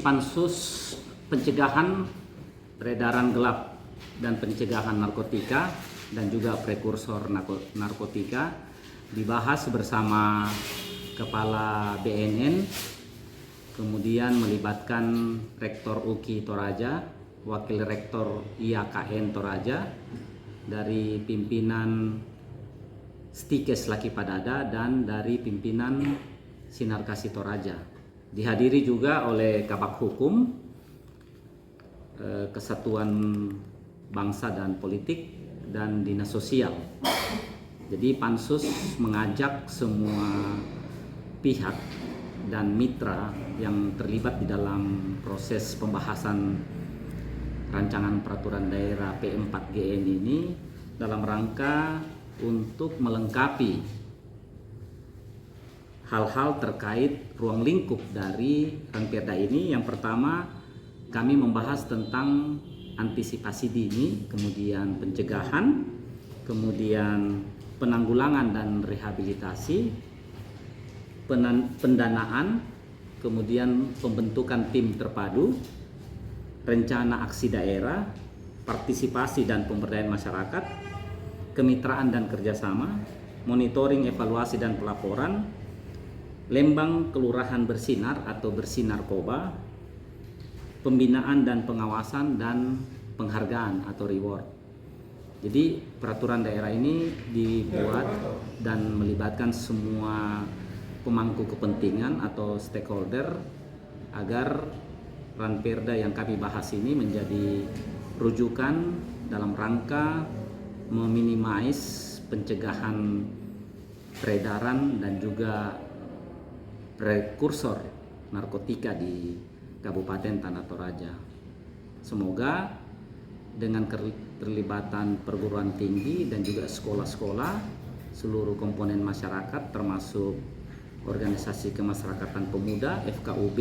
Pansus Pencegahan Peredaran Gelap dan Pencegahan Narkotika dan juga prekursor narkotika dibahas bersama Kepala BNN, kemudian melibatkan Rektor UKI Toraja, Wakil Rektor IAKN Toraja, dari pimpinan Stikes Laki Padada dan dari pimpinan Sinar Kasih Toraja. Dihadiri juga oleh Kabak Hukum, Kesatuan Bangsa dan Politik, dan Dinas Sosial. Jadi Pansus mengajak semua pihak dan mitra yang terlibat di dalam proses pembahasan rancangan peraturan daerah P4GN ini dalam rangka untuk melengkapi hal-hal terkait ruang lingkup dari Ranperda ini. Yang pertama, kami membahas tentang antisipasi dini, kemudian pencegahan, kemudian penanggulangan dan rehabilitasi, pendanaan, kemudian pembentukan tim terpadu, rencana aksi daerah, partisipasi dan pemberdayaan masyarakat, kemitraan dan kerjasama, monitoring, evaluasi dan pelaporan, Lembang Kelurahan Bersinar atau Bersih Narkoba, pembinaan dan pengawasan, dan penghargaan atau reward. Jadi peraturan daerah ini dibuat dan melibatkan semua pemangku kepentingan atau stakeholder agar Ranperda yang kami bahas ini menjadi rujukan dalam rangka meminimais pencegahan peredaran dan juga prekursor narkotika di Kabupaten Tanah Toraja. Semoga dengan keterlibatan perguruan tinggi dan juga sekolah-sekolah, seluruh komponen masyarakat termasuk organisasi kemasyarakatan pemuda FKUB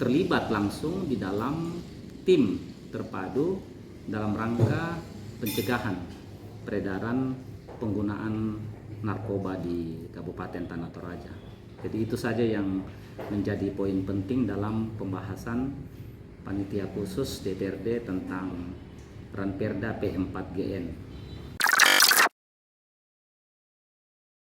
terlibat langsung di dalam tim terpadu dalam rangka pencegahan peredaran penggunaan narkoba di Kabupaten Tanah Toraja. Jadi itu saja yang menjadi poin penting dalam pembahasan panitia khusus DPRD tentang Ranperda P4GN.